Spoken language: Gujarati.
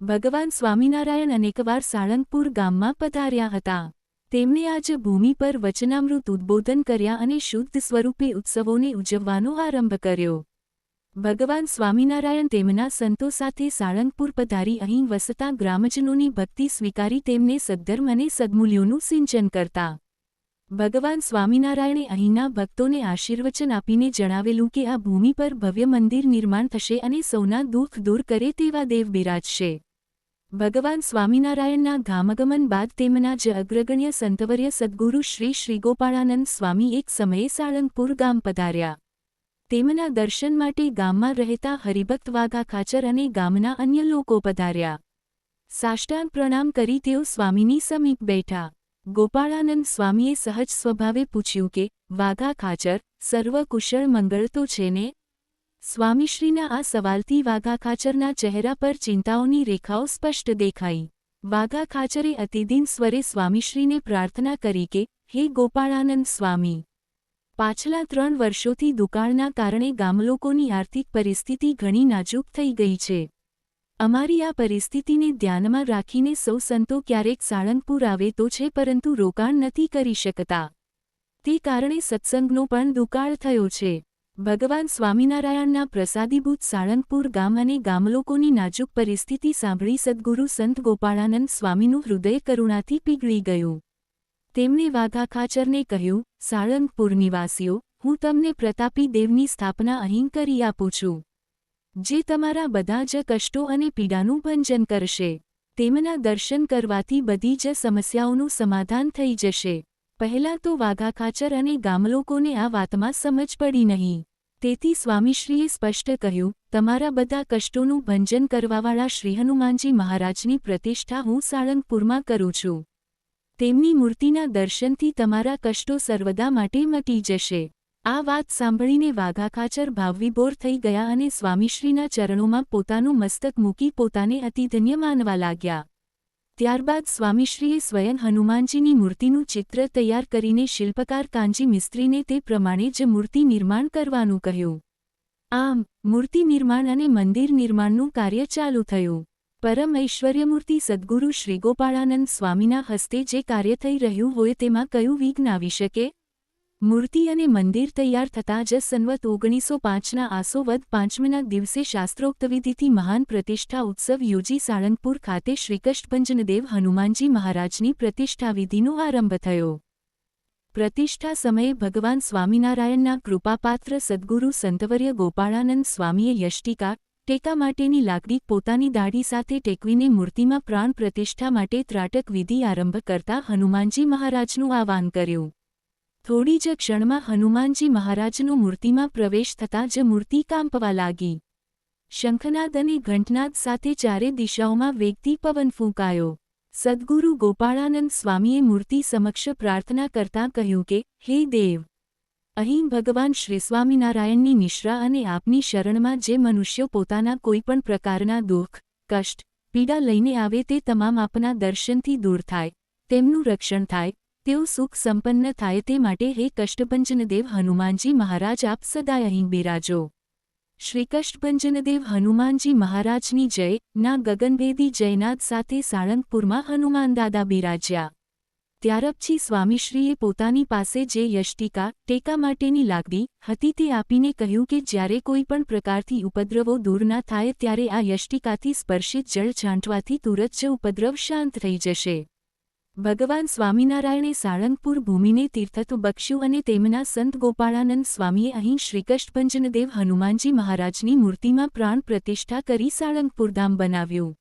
ભગવાન સ્વામિનારાયણ અનેકવાર સાળંગપુર ગામમાં પધાર્યા હતા. તેમણે આજ ભૂમિ પર વચનામૃત ઉદ્બોધન કર્યા અને શુદ્ધ સ્વરૂપે ઉત્સવોને ઉજવવાનો આરંભ કર્યો. ભગવાન સ્વામિનારાયણ તેમના સંતો સાથે સાળંગપુર પધારી અહીં વસતા ગ્રામજનોની ભક્તિ સ્વીકારી તેમને સદ્ધર્મ અને સદ્મૂલ્યોનું સિંચન કરતા. ભગવાન સ્વામિનારાયણે અહીંના ભક્તોને આશીર્વચન આપીને જણાવેલું કે આ ભૂમિ પર ભવ્ય મંદિર નિર્માણ થશે અને સૌના દુઃખ દૂર કરે તેવા દેવ બિરાજશે. ભગવાન સ્વામિનારાયણના ધામગમન બાદ તેમના જ અગ્રગણ્ય સંતવર્ય સદ્ગુરુ શ્રી શ્રીગોપાળાનંદ સ્વામી એક સમયે સાળંગપુર ગામ પધાર્યા. તેમના દર્શન માટે ગામમાં રહેતા હરિભક્ત વાઘા ખાચર અને ગામના અન્ય લોકો પધાર્યા. સાષ્ટાંગ પ્રણામ કરી તેઓ સ્વામીની સમીપ બેઠા. ગોપાળાનંદ સ્વામીએ સહજ સ્વભાવે પૂછ્યું કે, વાઘા ખાચર, સર્વ કુશળ મંગળ તો છે ને? સ્વામીશ્રીના આ સવાલથી વાઘા ખાચરના ચહેરા પર ચિંતાઓની રેખાઓ સ્પષ્ટ દેખાઈ. વાઘા ખાચરે અતિદીન સ્વરે સ્વામીશ્રીને પ્રાર્થના કરી કે, હે ગોપાળાનંદ સ્વામી, પાછલા 3 વર્ષોથી દુકાળના કારણે ગામલોકોની આર્થિક પરિસ્થિતિ ઘણી નાજુક થઈ ગઈ છે. અમારી આ પરિસ્થિતિને ધ્યાનમાં રાખીને સૌ સંતો ક્યારેક સાળંગપુર આવે તો છે પરંતુ રોકાણ નથી કરી શકતા. તે કારણે સત્સંગનો પણ દુકાળ થયો છે. ભગવાન સ્વામિનારાયણના પ્રસાદીભૂત સાળંગપુર ગામ અને ગામલોકોની નાજુક પરિસ્થિતિ સાંભળી સદ્ગુરુ સંત ગોપાળાનંદ સ્વામીનું હૃદય કરુણાથી પીગળી ગયું. તેમણે વાઘા ખાચરને કહ્યું, સાળંગપુર નિવાસીઓ, હું તમને પ્રતાપી દેવની સ્થાપના અહીં કરી આપું છું, જે તમારા બધા જ કષ્ટો અને પીડાનું ભંજન કરશે. તેમના દર્શન કરવાથી બધી જ સમસ્યાઓનું સમાધાન થઈ જશે. પહેલાં તો વાઘા ખાચર અને ગામલોકોને આ વાતમાં સમજ પડી નહીં. તેથી સ્વામીશ્રીએ સ્પષ્ટ કહ્યું, તમારા બધા કષ્ટોનું ભંજન કરવાવાળા શ્રી હનુમાનજી મહારાજની પ્રતિષ્ઠા હું સાળંગપુરમાં કરું છું. તેમની મૂર્તિના દર્શનથી તમારા કષ્ટો સર્વદા માટે મટી જશે. આ વાત સાંભળીને વાઘા ખાચર ભાવવિભોર થઈ ગયા અને સ્વામીશ્રીના ચરણોમાં પોતાનું મસ્તક મૂકી પોતાને અતિધન્ય માનવા લાગ્યા. ત્યારબાદ સ્વામીશ્રીએ સ્વયં હનુમાનજીની મૂર્તિનું ચિત્ર તૈયાર કરીને શિલ્પકાર કાંજી મિસ્ત્રીને તે પ્રમાણે જ મૂર્તિ નિર્માણ કરવાનું કહ્યું. આમ, મૂર્તિ નિર્માણ અને મંદિર નિર્માણનું કાર્ય ચાલુ થયું. પરમ ઐશ્વર્યમૂર્તિ સદ્ગુરુ શ્રીગોપાળાનંદ સ્વામીના હસ્તે જે કાર્ય થઈ રહ્યું હોય તેમાં કયું વિઘ્ન આવી શકે? મૂર્તિ અને મંદિર તૈયાર થતાં જ સંવત 1905ના આસો વદ 5મના દિવસે શાસ્ત્રોક્ત વિધિથી મહાન પ્રતિષ્ઠા ઉત્સવ યોજી સાળંગપુર ખાતે શ્રીકષ્ટભંજનદેવ હનુમાનજી મહારાજની પ્રતિષ્ઠા વિધિનો આરંભ થયો. પ્રતિષ્ઠા સમયે ભગવાન સ્વામિનારાયણના કૃપાપાત્ર સદ્ગુરુ સંતવર્ય ગોપાળાનંદ સ્વામીએ યષ્ટિકા, ટેકા માટેની લાકડી પોતાની દાઢી સાથે ટેકવીને મૂર્તિમાં પ્રાણ પ્રતિષ્ઠા માટે ત્રાટક વિધિ આરંભ કરતા હનુમાનજી મહારાજનું આહ્વાન કર્યું. થોડી જ ક્ષણમાં હનુમાનજી મહારાજનો મૂર્તિમાં પ્રવેશ થતાં જ મૂર્તિ કાંપવા લાગી. શંખનાદ અને ઘંટનાદ સાથે ચારે દિશાઓમાં વેગથી પવન ફૂંકાયો. સદ્ગુરુ ગોપાળાનંદ સ્વામીએ મૂર્તિ સમક્ષ પ્રાર્થના કરતાં કહ્યું કે, હે દેવ, અહીં ભગવાન શ્રી સ્વામિનારાયણની નિશ્રા અને આપની શરણમાં જે મનુષ્યો પોતાના કોઈપણ પ્રકારના દુઃખ, કષ્ટ, પીડા લઈને આવે તે તમામ આપના દર્શનથી દૂર થાય, તેમનું રક્ષણ થાય, તેઓ સુખ સંપન્ન થાય તે માટે હે કષ્ટભંજનદેવ હનુમાનજી મહારાજ આપ સદાય અહીં બિરાજો. શ્રી કષ્ટભંજનદેવ હનુમાનજી મહારાજની જય ના ગગનભેદી જયનાદ સાથે સાળંગપુરમાં હનુમાનદાદા બિરાજ્યા. ત્યારપછી સ્વામીશ્રીએ પોતાની પાસે જે યષ્ટિકા, ટેકા માટેની લાકડી હતી તે આપીને કહ્યું કે જ્યારે કોઈ પણ પ્રકારથી ઉપદ્રવો દૂર ના થાય ત્યારે આ યષ્ટિકાથી સ્પર્શિત જળ છાંટવાથી તુરત જ ઉપદ્રવ શાંત થઈ જશે. ભગવાન સ્વામિનારાયણે સાળંગપુર ભૂમિને તીર્થત્વ બક્ષ્યું અને તેમના સંત ગોપાળાનંદ સ્વામીએ અહીં શ્રીકષ્ટભંજનદેવ હનુમાનજી મહારાજની મૂર્તિમાં પ્રાણ પ્રતિષ્ઠા કરી સાળંગપુર ધામ બનાવ્યું.